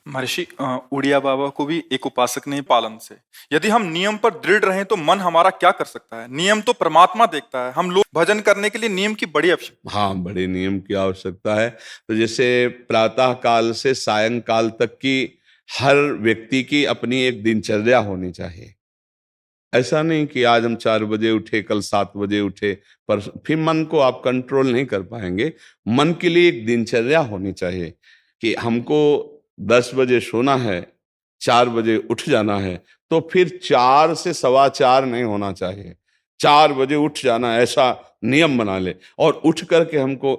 महर्षि उड़िया बाबा को भी एक उपासक ने पालन से। यदि हम नियम पर दृढ़ रहें तो मन हमारा क्या कर सकता है? नियम तो परमात्मा देखता है। हम लोग भजन करने के लिए नियम की बड़ी आवश्यकता। हाँ, बड़े नियम की आवश्यकता है। तो जैसे प्रातः काल से सायंकाल तक की हर व्यक्ति की अपनी एक दिनचर्या होनी चाहिए। ऐसा नहीं कि आज हम 4 बजे उठे, कल 7 बजे उठे, पर फिर मन को आप कंट्रोल नहीं कर पाएंगे। मन के लिए एक दिनचर्या होनी चाहिए कि हमको 10 बजे सोना है, 4 बजे उठ जाना है। तो फिर 4 से 4:15 नहीं होना चाहिए, 4 बजे उठ जाना, ऐसा नियम बना ले। और उठ करके हमको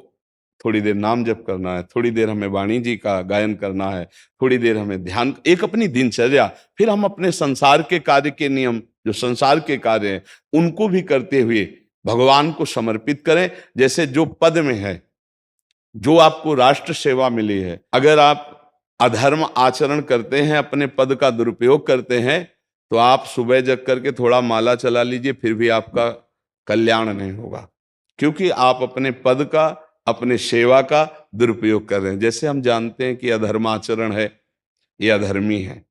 थोड़ी देर नाम जप करना है, थोड़ी देर हमें वाणी जी का गायन करना है, थोड़ी देर हमें ध्यान, एक अपनी दिनचर्या। फिर हम अपने संसार के कार्य के नियम, जो संसार के कार्य हैं, उनको भी करते हुए भगवान को समर्पित करें। जैसे जो पद में है, जो आपको राष्ट्र सेवा मिली है, अगर आप अधर्म आचरण करते हैं, अपने पद का दुरुपयोग करते हैं, तो आप सुबह जग करके थोड़ा माला चला लीजिए, फिर भी आपका कल्याण नहीं होगा, क्योंकि आप अपने पद का, अपने सेवा का दुरुपयोग कर रहे हैं। जैसे हम जानते हैं कि अधर्माचरण है, ये अधर्मी है,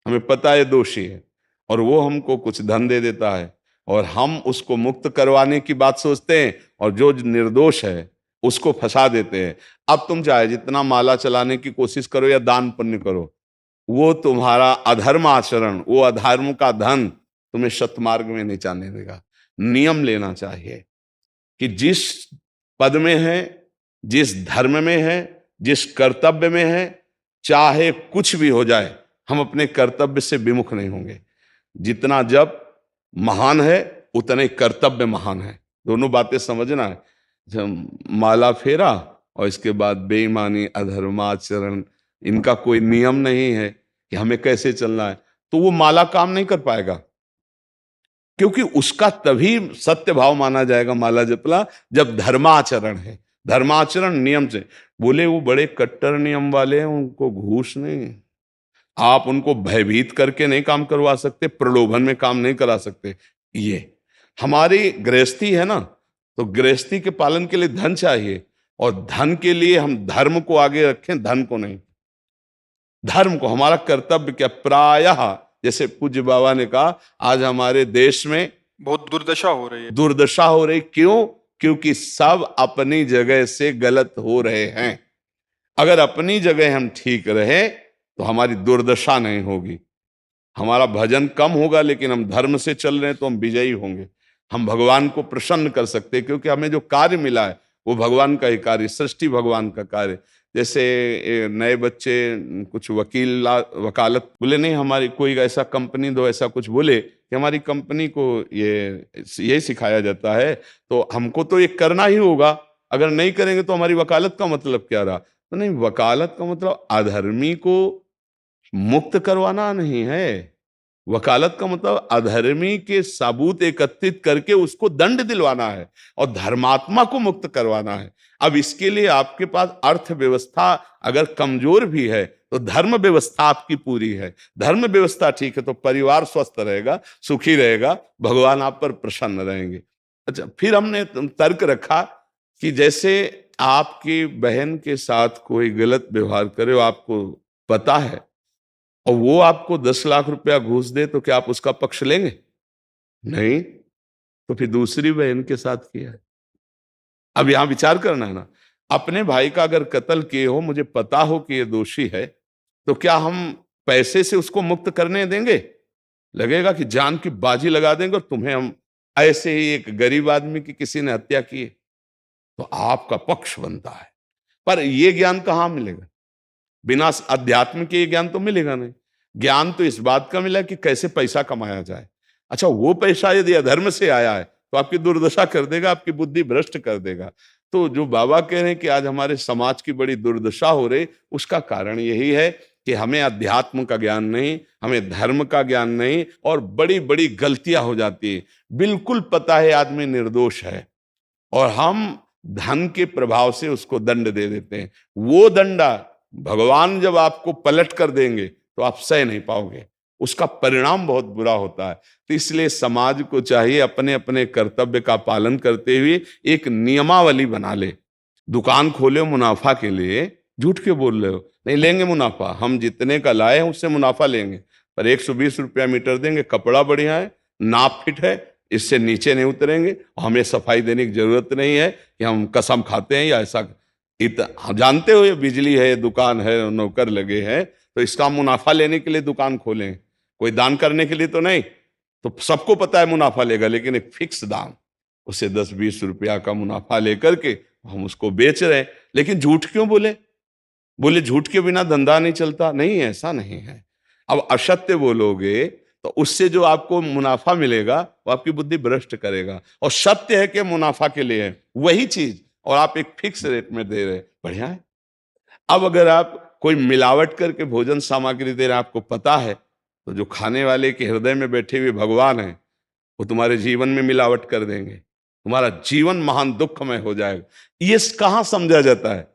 हमें पता है दोषी है, और वो हमको कुछ धन दे देता है, और हम उसको मुक्त करवाने की बात सोचते हैं, और जो निर्दोष है उसको फंसा देते हैं। अब तुम चाहे जितना माला चलाने की कोशिश करो या दान पुण्य करो, वो तुम्हारा अधर्म आचरण, वो अधर्म का धन तुम्हें सतमार्ग में नहीं जाने देगा। नियम लेना चाहिए कि जिस पद में है, जिस धर्म में है, जिस कर्तव्य में है, चाहे कुछ भी हो जाए, हम अपने कर्तव्य से विमुख नहीं होंगे। जितना जप महान है, उतने कर्तव्य महान है। दोनों बातें समझना है। माला फेरा और इसके बाद बेईमानी, अधर्माचरण, इनका कोई नियम नहीं है कि हमें कैसे चलना है, तो वो माला काम नहीं कर पाएगा, क्योंकि उसका तभी सत्य भाव माना जाएगा माला जपला जब धर्माचरण है। धर्माचरण नियम से। बोले वो बड़े कट्टर नियम वाले हैं, उनको घूस नहीं, आप उनको भयभीत करके नहीं काम करवा सकते, प्रलोभन में काम नहीं करा सकते। ये हमारी गृहस्थी है ना, तो गृहस्थी के पालन के लिए धन चाहिए, और धन के लिए हम धर्म को आगे रखें, धन को नहीं। धर्म को, हमारा कर्तव्य क्या, प्रायः जैसे पूज्य बाबा ने कहा, आज हमारे देश में बहुत दुर्दशा हो रही है। दुर्दशा हो रही, क्यों? क्योंकि सब अपनी जगह से गलत हो रहे हैं। अगर अपनी जगह हम ठीक रहे तो हमारी दुर्दशा नहीं होगी। हमारा भजन कम होगा, लेकिन हम धर्म से चल रहे हैं तो हम विजयी होंगे। हम भगवान को प्रसन्न कर सकते हैं, क्योंकि हमें जो कार्य मिला है वो भगवान का ही कार्य, सृष्टि भगवान का कार्य। जैसे नए बच्चे कुछ वकालत बोले, नहीं हमारी कोई ऐसा कंपनी दो, ऐसा कुछ बोले कि हमारी कंपनी को ये सिखाया जाता है, तो हमको तो ये करना ही होगा, अगर नहीं करेंगे तो हमारी वकालत का मतलब क्या रहा? तो नहीं, वकालत का मतलब अधर्मी को मुक्त करवाना नहीं है। वकालत का मतलब अधर्मी के सबूत एकत्रित करके उसको दंड दिलवाना है, और धर्मात्मा को मुक्त करवाना है। अब इसके लिए आपके पास अर्थव्यवस्था अगर कमजोर भी है, तो धर्म व्यवस्था आपकी पूरी है। धर्म व्यवस्था ठीक है तो परिवार स्वस्थ रहेगा, सुखी रहेगा, भगवान आप पर प्रसन्न रहेंगे। अच्छा, फिर हमने तर्क रखा कि जैसे आपकी बहन के साथ कोई गलत व्यवहार करे, आपको पता है, और वो आपको 10 लाख रुपया घूस दे, तो क्या आप उसका पक्ष लेंगे? नहीं। तो फिर दूसरी बहन के साथ किया है। अब यहां विचार करना है ना, अपने भाई का अगर कत्ल किए हो, मुझे पता हो कि ये दोषी है, तो क्या हम पैसे से उसको मुक्त करने देंगे? लगेगा कि जान की बाजी लगा देंगे, और तुम्हें हम, ऐसे ही एक गरीब आदमी की किसी ने हत्या की है, तो आपका पक्ष बनता है। पर यह ज्ञान कहां मिलेगा? बिना अध्यात्म के ये ज्ञान तो मिलेगा नहीं। ज्ञान तो इस बात का मिला कि कैसे पैसा कमाया जाए। अच्छा, वो पैसा यदि अधर्म से आया है तो आपकी दुर्दशा कर देगा, आपकी बुद्धि भ्रष्ट कर देगा। तो जो बाबा कह रहे हैं कि आज हमारे समाज की बड़ी दुर्दशा हो रही, उसका कारण यही है कि हमें अध्यात्म का ज्ञान नहीं, हमें धर्म का ज्ञान नहीं, और बड़ी बड़ी गलतियां हो जाती है। बिल्कुल पता है आदमी निर्दोष है, और हम धन के प्रभाव से उसको दंड दे देते हैं। वो दंडा भगवान जब आपको पलट कर देंगे तो आप सह नहीं पाओगे, उसका परिणाम बहुत बुरा होता है। तो इसलिए समाज को चाहिए अपने अपने कर्तव्य का पालन करते हुए एक नियमावली बना ले। दुकान खोले मुनाफा के लिए, झूठ क्यों बोल रहे हो? नहीं लेंगे मुनाफा, हम जितने का लाए हैं उससे मुनाफा लेंगे, पर 120 रुपया मीटर देंगे, कपड़ा बढ़िया है, नाप फिट है, इससे नीचे नहीं उतरेंगे, हमें सफाई देने की जरूरत नहीं है कि हम कसम खाते हैं या ऐसा। हम जानते हो ये बिजली है, दुकान है, नौकर लगे हैं, तो इसका मुनाफा लेने के लिए दुकान खोलें, कोई दान करने के लिए तो नहीं। तो सबको पता है मुनाफा लेगा, लेकिन एक फिक्स दाम, उसे 10-20 रुपया का मुनाफा लेकर के हम उसको बेच रहे हैं। लेकिन झूठ क्यों बोले? बोले झूठ के बिना धंधा नहीं चलता। नहीं, ऐसा नहीं है। अब असत्य बोलोगे तो उससे जो आपको मुनाफा मिलेगा वो आपकी बुद्धि भ्रष्ट करेगा, और सत्य है कि मुनाफा के लिए है वही चीज, और आप एक फिक्स रेट में दे रहे हैं, बढ़िया है। अब अगर आप कोई मिलावट करके भोजन सामग्री दे रहे हैं, आपको पता है, तो जो खाने वाले के हृदय में बैठे हुए भगवान हैं वो तुम्हारे जीवन में मिलावट कर देंगे, तुम्हारा जीवन महान दुखमय हो जाएगा। ये कहां समझा जाता है?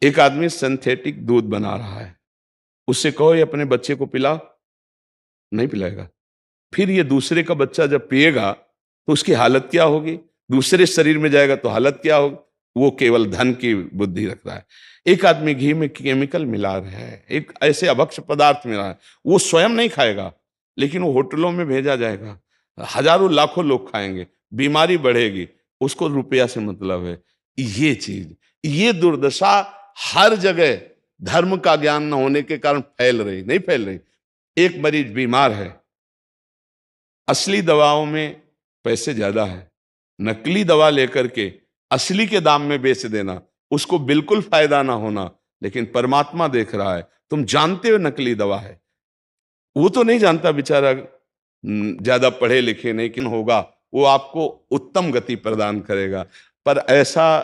एक आदमी सिंथेटिक दूध बना रहा है, उससे कहो ये अपने बच्चे को पिला, नहीं पिलाएगा। फिर ये दूसरे का बच्चा जब पिएगा तो उसकी हालत क्या होगी? दूसरे शरीर में जाएगा तो हालत क्या होगी? वो केवल धन की बुद्धि रख रहा है। एक आदमी घी में केमिकल मिला रहा है, एक ऐसे अभक्ष पदार्थ मिला है, वो स्वयं नहीं खाएगा, लेकिन वो होटलों में भेजा जाएगा, हजारों लाखों लोग खाएंगे, बीमारी बढ़ेगी, उसको रुपया से मतलब है। ये चीज, ये दुर्दशा हर जगह धर्म का ज्ञान न होने के कारण फैल रही, नहीं फैल रही। एक मरीज बीमार है, असली दवाओं में पैसे ज्यादा है, नकली दवा लेकर के असली के दाम में बेच देना, उसको बिल्कुल फायदा ना होना। लेकिन परमात्मा देख रहा है, तुम जानते हो नकली दवा है, वो तो नहीं जानता बेचारा, ज्यादा पढ़े लिखे नहीं, किन होगा, वो आपको उत्तम गति प्रदान करेगा। पर ऐसा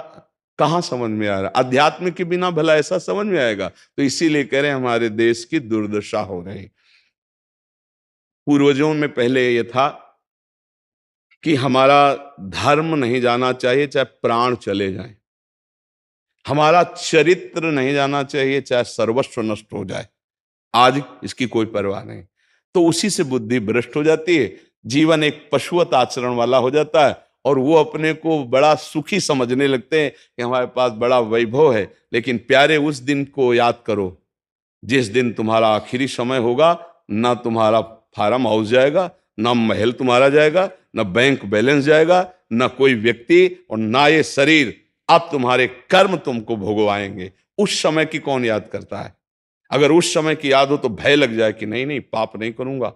कहां समझ में आ रहा? अध्यात्म के बिना भला ऐसा समझ में आएगा? तो इसीलिए कह रहे हैं हमारे देश की दुर्दशा हो रही। पूर्वजों में पहले ये था कि हमारा धर्म नहीं जाना चाहिए चाहे प्राण चले जाएं, हमारा चरित्र नहीं जाना चाहिए चाहे सर्वस्व नष्ट हो जाए। आज इसकी कोई परवाह नहीं, तो उसी से बुद्धि भ्रष्ट हो जाती है, जीवन एक पशुवत आचरण वाला हो जाता है, और वो अपने को बड़ा सुखी समझने लगते हैं कि हमारे पास बड़ा वैभव है। लेकिन प्यारे, उस दिन को याद करो जिस दिन तुम्हारा आखिरी समय होगा, ना तुम्हारा फार्म हाउस जाएगा, ना महल तुम्हारा जाएगा, ना बैंक बैलेंस जाएगा, ना कोई व्यक्ति, और ना ये शरीर। अब तुम्हारे कर्म तुमको भोगवाएंगे। उस समय की कौन याद करता है? अगर उस समय की याद हो तो भय लग जाए कि नहीं नहीं, पाप नहीं करूंगा,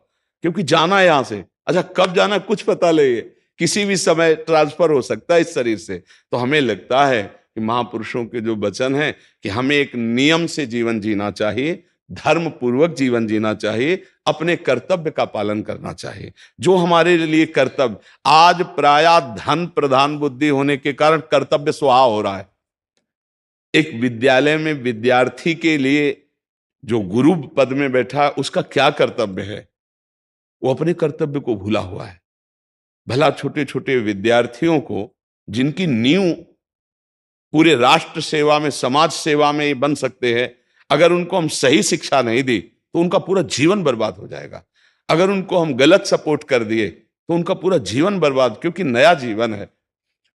क्योंकि जाना है यहां से। अच्छा, कब जाना कुछ पता नहीं, किसी भी समय ट्रांसफर हो सकता है इस शरीर से। तो हमें लगता है कि महापुरुषों के जो वचन है कि हमें एक नियम से जीवन जीना चाहिए, धर्म पूर्वक जीवन जीना चाहिए, अपने कर्तव्य का पालन करना चाहिए। जो हमारे लिए कर्तव्य, आज प्रायः धन प्रधान बुद्धि होने के कारण कर्तव्य स्वाहा हो रहा है। एक विद्यालय में विद्यार्थी के लिए जो गुरु पद में बैठा है, उसका क्या कर्तव्य है? वो अपने कर्तव्य को भूला हुआ है। भला छोटे छोटे विद्यार्थियों को, जिनकी नींव पूरे राष्ट्र सेवा में, समाज सेवा में बन सकते हैं, अगर उनको हम सही शिक्षा नहीं दी तो उनका पूरा जीवन बर्बाद हो जाएगा। अगर उनको हम गलत सपोर्ट कर दिए तो उनका पूरा जीवन बर्बाद, क्योंकि नया जीवन है।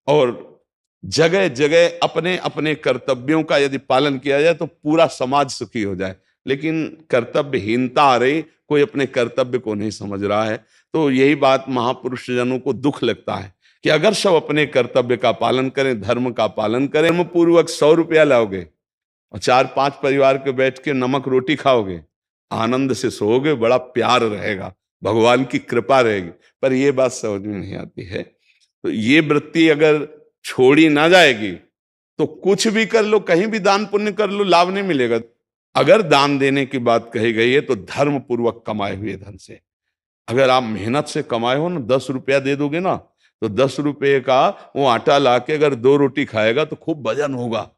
और जगह जगह अपने अपने कर्तव्यों का यदि पालन किया जाए तो पूरा समाज सुखी हो जाए। लेकिन कर्तव्यहीनता आ रही, कोई अपने कर्तव्य को नहीं समझ रहा है। तो यही बात महापुरुष जनों को दुख लगता है कि अगर सब अपने कर्तव्य का पालन करें, धर्म का पालन करें, धर्म पूर्वक 100 रुपया लाओगे और 4-5 परिवार के बैठ के नमक रोटी खाओगे, आनंद से सोओगे, बड़ा प्यार रहेगा, भगवान की कृपा रहेगी। पर यह बात समझ में नहीं आती है। तो ये वृत्ति अगर छोड़ी ना जाएगी तो कुछ भी कर लो, कहीं भी दान पुण्य कर लो, लाभ नहीं मिलेगा। अगर दान देने की बात कही गई है तो धर्म पूर्वक कमाए हुए धन से। अगर आप मेहनत से कमाए हो ना, 10 रुपया दे दोगे ना, तो 10 रुपये का वो आटा लाके अगर 2 रोटी खाएगा तो खूब वजन होगा।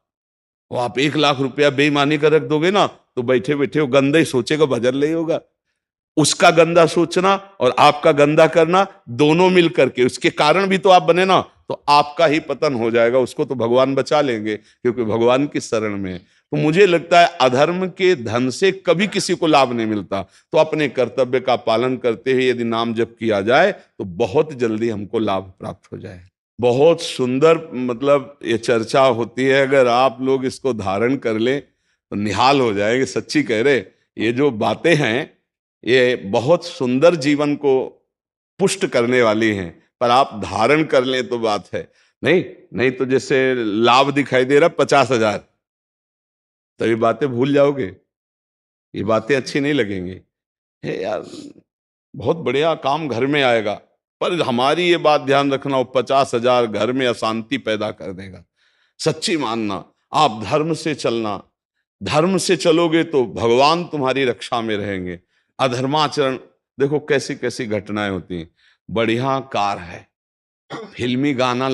वो आप 1 लाख रुपया बेईमानी कर रख दोगे ना, तो बैठे बैठे वो गंदा ही सोचेगा, भजन नहीं होगा। उसका गंदा सोचना और आपका गंदा करना, दोनों मिल करके, उसके कारण भी तो आप बने ना, तो आपका ही पतन हो जाएगा। उसको तो भगवान बचा लेंगे, क्योंकि भगवान की शरण में। तो मुझे लगता है अधर्म के धन से कभी किसी को लाभ नहीं मिलता। तो अपने कर्तव्य का पालन करते हुए यदि नाम जप किया जाए तो बहुत जल्दी हमको लाभ प्राप्त हो जाए। बहुत सुंदर, मतलब ये चर्चा होती है। अगर आप लोग इसको धारण कर लें तो निहाल हो जाएंगे। सच्ची कह रहे, ये जो बातें हैं ये बहुत सुंदर जीवन को पुष्ट करने वाली हैं, पर आप धारण कर लें तो बात है। नहीं नहीं तो जैसे लाभ दिखाई दे रहा 50,000, तो ये बातें भूल जाओगे, ये बातें अच्छी नहीं लगेंगी। हे यार, बहुत बढ़िया काम घर में आएगा, पर हमारी ये बात ध्यान रखना, वो 50,000 घर में अशांति पैदा कर देगा। सच्ची मानना, आप धर्म से चलना, धर्म से चलोगे तो भगवान तुम्हारी रक्षा में रहेंगे। अधर्माचरण, देखो कैसी कैसी घटनाएं होती हैं। बढ़िया कार है, फिल्मी गाना